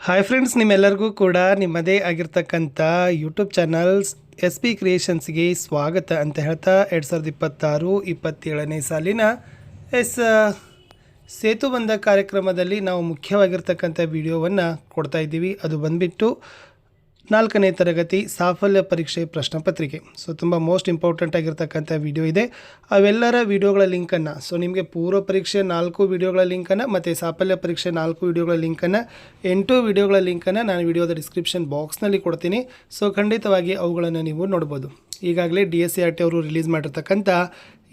Hi friends, ನಿಮ್ಮೆಲ್ಲರಿಗೂ ಕೂಡ ನಿಮ್ಮದೇ ಆಗಿರ್ತಕ್ಕಂಥ ಯೂಟ್ಯೂಬ್ ಚಾನಲ್ಸ್ ಎಸ್ ಪಿ ಕ್ರಿಯೇಷನ್ಸ್ಗೆ ಸ್ವಾಗತ ಅಂತ ಹೇಳ್ತಾ 2026-27ನೇ ಸಾಲಿನ ಸೇತುಬಂಧ ಕಾರ್ಯಕ್ರಮದಲ್ಲಿ ನಾವು ಮುಖ್ಯವಾಗಿರ್ತಕ್ಕಂಥ ವಿಡಿಯೋವನ್ನು ಕೊಡ್ತಾ ಇದ್ದೀವಿ. ಅದು ಬಂದುಬಿಟ್ಟು 4ನೇ ತರಗತಿ ಸಾಫಲ್ಯ ಪರೀಕ್ಷೆ ಪ್ರಶ್ನೆ ಪತ್ರಿಕೆ. ಸೊ ತುಂಬ ಮೋಸ್ಟ್ ಇಂಪಾರ್ಟೆಂಟ್ ಆಗಿರ್ತಕ್ಕಂಥ ವಿಡಿಯೋ ಇದೆ. ಅವೆಲ್ಲರ ವಿಡಿಯೋಗಳ ಲಿಂಕನ್ನು, ಸೊ ನಿಮಗೆ ಪೂರ್ವ ಪರೀಕ್ಷೆ 4 ವಿಡಿಯೋಗಳ ಲಿಂಕನ್ನು ಮತ್ತು ಸಾಫಲ್ಯ ಪರೀಕ್ಷೆ 4 ವಿಡಿಯೋಗಳ ಲಿಂಕನ್ನು 8 ವಿಡಿಯೋಗಳ ಲಿಂಕನ್ನು ನಾನು ವಿಡಿಯೋದ ಡಿಸ್ಕ್ರಿಪ್ಷನ್ ಬಾಕ್ಸ್ನಲ್ಲಿ ಕೊಡ್ತೀನಿ. ಸೊ ಖಂಡಿತವಾಗಿ ಅವುಗಳನ್ನು ನೀವು ನೋಡ್ಬೋದು. ಈಗಾಗಲೇ DSCRT ಅವರು ರಿಲೀಸ್ ಮಾಡಿರ್ತಕ್ಕಂಥ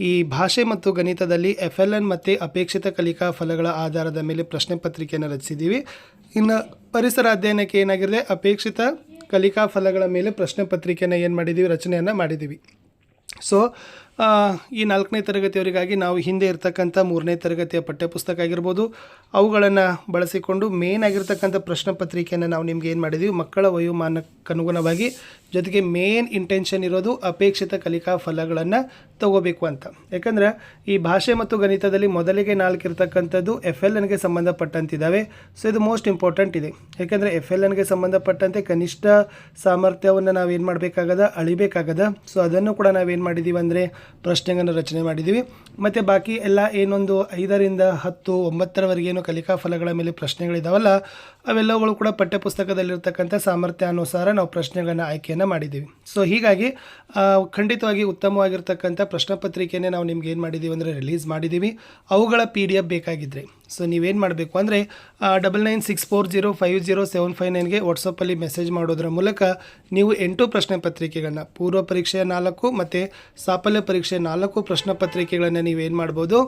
ಈ ಭಾಷೆ ಮತ್ತು ಗಣಿತದಲ್ಲಿ FLN ಮತ್ತು ಅಪೇಕ್ಷಿತ ಕಲಿಕಾ ಫಲಗಳ ಆಧಾರದ ಮೇಲೆ ಪ್ರಶ್ನೆ ಪತ್ರಿಕೆಯನ್ನು ರಚಿಸಿದ್ದೀವಿ. ಇನ್ನು ಪರಿಸರ ಅಧ್ಯಯನಕ್ಕೆ ಏನಾಗಿದೆ, ಅಪೇಕ್ಷಿತ ಕಲಿಕಾ ಫಲಗಳ ಮೇಲೆ ಪ್ರಶ್ನೆ ಪತ್ರಿಕೆಯನ್ನು ಏನು ಮಾಡಿದ್ದೀವಿ, ರಚನೆಯನ್ನು ಮಾಡಿದ್ದೀವಿ. ಸೊ ಈ 4ನೇ ತರಗತಿಯವರಿಗಾಗಿ ನಾವು ಹಿಂದೆ ಇರ್ತಕ್ಕಂಥ 3ನೇ ತರಗತಿಯ ಪಠ್ಯಪುಸ್ತಕ ಆಗಿರ್ಬೋದು, ಅವುಗಳನ್ನು ಬಳಸಿಕೊಂಡು ಮೇನ್ ಆಗಿರ್ತಕ್ಕಂಥ ಪ್ರಶ್ನೆ ಪತ್ರಿಕೆಯನ್ನು ನಾವು ನಿಮ್ಗೆ ಏನು ಮಾಡಿದ್ದೀವಿ, ಮಕ್ಕಳ ವಯೋಮಾನಕ್ಕನುಗುಣವಾಗಿ, ಜೊತೆಗೆ ಮೇನ್ ಇಂಟೆನ್ಷನ್ ಇರೋದು ಅಪೇಕ್ಷಿತ ಕಲಿಕಾ ಫಲಗಳನ್ನು ತಗೋಬೇಕು ಅಂತ. ಯಾಕಂದರೆ ಈ ಭಾಷೆ ಮತ್ತು ಗಣಿತದಲ್ಲಿ ಮೊದಲಿಗೆ 4 ಇರ್ತಕ್ಕಂಥದ್ದು FLNಗೆ ಸಂಬಂಧಪಟ್ಟಂತಿದ್ದಾವೆ. ಸೊ ಇದು ಮೋಸ್ಟ್ ಇಂಪಾರ್ಟೆಂಟ್ ಇದೆ. ಯಾಕೆಂದರೆ FLNಗೆ ಸಂಬಂಧಪಟ್ಟಂತೆ ಕನಿಷ್ಠ ಸಾಮರ್ಥ್ಯವನ್ನು ನಾವೇನು ಮಾಡಬೇಕಾಗದ, ಅಳಿಬೇಕಾಗದ. ಸೊ ಅದನ್ನು ಕೂಡ ನಾವೇನು ಮಾಡಿದ್ದೀವಿ ಅಂದರೆ ಪ್ರಶ್ನೆಗಳನ್ನು ರಚನೆ ಮಾಡಿದ್ದೀವಿ. ಮತ್ತು ಬಾಕಿ ಎಲ್ಲ ಏನೊಂದು 5ರಿಂದ 10, 9ರವರೆಗೇನು ಕಲಿಕಾ ಫಲಗಳ ಮೇಲೆ ಪ್ರಶ್ನೆಗಳಿದಾವಲ್ಲ, ಅವೆಲ್ಲವುಗಳು ಕೂಡ ಪಠ್ಯಪುಸ್ತಕದಲ್ಲಿರ್ತಕ್ಕಂಥ ಸಾಮರ್ಥ್ಯಾನುಸಾರ ನಾವು ಪ್ರಶ್ನೆಗಳನ್ನು ಆಯ್ಕೆಯನ್ನು ಮಾಡಿದ್ದೀವಿ. ಸೊ ಹೀಗಾಗಿ ಖಂಡಿತವಾಗಿ ಉತ್ತಮವಾಗಿರ್ತಕ್ಕಂಥ ಪ್ರಶ್ನೆ ಪತ್ರಿಕೆಯನ್ನೇ ನಾವು ನಿಮ್ಗೆ ಏನು ಮಾಡಿದ್ದೀವಿ ಅಂದರೆ ರಿಲೀಸ್ ಮಾಡಿದ್ದೀವಿ. ಅವುಗಳ PDF ಬೇಕಾಗಿದ್ದರೆ ಸೊ ನೀವೇನು ಮಾಡಬೇಕು ಅಂದರೆ 9964050759ಗೆ ವಾಟ್ಸಪ್ಪಲ್ಲಿ ಮೆಸೇಜ್ ಮಾಡೋದ್ರ ಮೂಲಕ ನೀವು 8 ಪ್ರಶ್ನೆ ಪತ್ರಿಕೆಗಳನ್ನ, ಪೂರ್ವ ಪರೀಕ್ಷೆಯ 4 ಮತ್ತು ಸಾಫಲ್ಯ ಪರೀಕ್ಷೆ 4 ಪ್ರಶ್ನೆ ಪತ್ರಿಕೆಗಳನ್ನು ನೀವೇನು ಮಾಡ್ಬೋದು,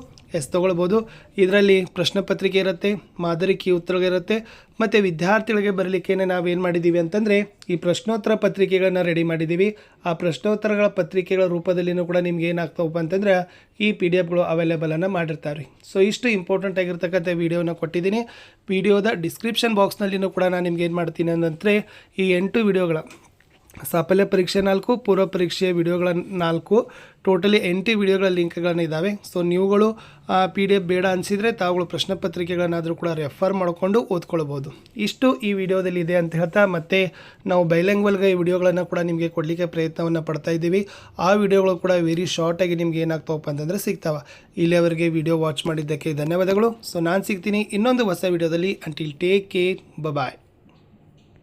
ತೊಗೊಳ್ಬೋದು. ಇದರಲ್ಲಿ ಪ್ರಶ್ನೆ ಪತ್ರಿಕೆ ಇರುತ್ತೆ, ಮಾದರಿ ಕೀ ಉತ್ತರಗಳಿರುತ್ತೆ, ಮತ್ತು ವಿದ್ಯಾರ್ಥಿಗಳಿಗೆ ಬರಲಿಕ್ಕೇನೆ ನಾವೇನು ಮಾಡಿದ್ದೀವಿ ಅಂತಂದರೆ ಈ ಪ್ರಶ್ನೋತ್ತರ ಪತ್ರಿಕೆಗಳನ್ನ ರೆಡಿ ಮಾಡಿದ್ದೀವಿ. ಆ ಪ್ರಶ್ನೋತ್ತರಗಳ ಪತ್ರಿಕೆಗಳ ರೂಪದಲ್ಲಿನೂ ಕೂಡ ನಿಮ್ಗೆ ಏನಾಗ್ತಾವಪ್ಪ ಅಂತಂದರೆ ಈ PDFಗಳು ಅವೈಲೇಬಲನ್ನು ಮಾಡಿರ್ತಾರೆ. ಸೊ ಇಷ್ಟು ಇಂಪಾರ್ಟೆಂಟ್ ಆಗಿರ್ತಕ್ಕಂಥ ವಿಡಿಯೋನ ಕೊಟ್ಟಿದ್ದೀನಿ. ವಿಡಿಯೋದ ಡಿಸ್ಕ್ರಿಪ್ಷನ್ ಬಾಕ್ಸ್ನಲ್ಲಿನೂ ಕೂಡ ನಾನು ನಿಮ್ಗೆ ಏನು ಮಾಡ್ತೀನಿ ಅಂದರೆ ಈ 8 ವಿಡಿಯೋಗಳ ಸಾಫಲ್ಯ ಪರೀಕ್ಷೆ 4, ಪೂರ್ವ ಪರೀಕ್ಷೆಯ ವಿಡಿಯೋಗಳ 4, ಟೋಟಲಿ 8 ವಿಡಿಯೋಗಳ ಲಿಂಕ್ಗಳನ್ನು ಇದ್ದಾವೆ. ಸೊ ನೀವುಗಳು PDF ಬೇಡ ಅನಿಸಿದರೆ ತಾವುಗಳು ಪ್ರಶ್ನೆ ಪತ್ರಿಕೆಗಳನ್ನಾದರೂ ಕೂಡ ರೆಫರ್ ಮಾಡಿಕೊಂಡು ಓದ್ಕೊಳ್ಬೋದು. ಇಷ್ಟು ಈ ವಿಡಿಯೋದಲ್ಲಿ ಇದೆ ಅಂತ ಹೇಳ್ತಾ, ಮತ್ತು ನಾವು ಬೈಲಿಂಗ್ವಲ್ಗೆ ಈ ವಿಡಿಯೋಗಳನ್ನು ಕೂಡ ನಿಮಗೆ ಕೊಡಲಿಕ್ಕೆ ಪ್ರಯತ್ನವನ್ನು ಪಡ್ತಾ ಇದ್ದೀವಿ. ಆ ವಿಡಿಯೋಗಳು ಕೂಡ ವೆರಿ ಶಾರ್ಟಾಗಿ ನಿಮ್ಗೆ ಏನಾಗ್ತಾವಪ್ಪ ಅಂತಂದರೆ ಸಿಗ್ತಾವೆ. ಇಲ್ಲಿಯವರೆಗೆ ವಿಡಿಯೋ ವಾಚ್ ಮಾಡಿದ್ದಕ್ಕೆ ಧನ್ಯವಾದಗಳು. ಸೊ ನಾನು ಸಿಗ್ತೀನಿ ಇನ್ನೊಂದು ಹೊಸ ವಿಡಿಯೋದಲ್ಲಿ. ಅಂಟಿಲ್ ಟೇಕ್ ಕೇರ್, ಬಾಯ್.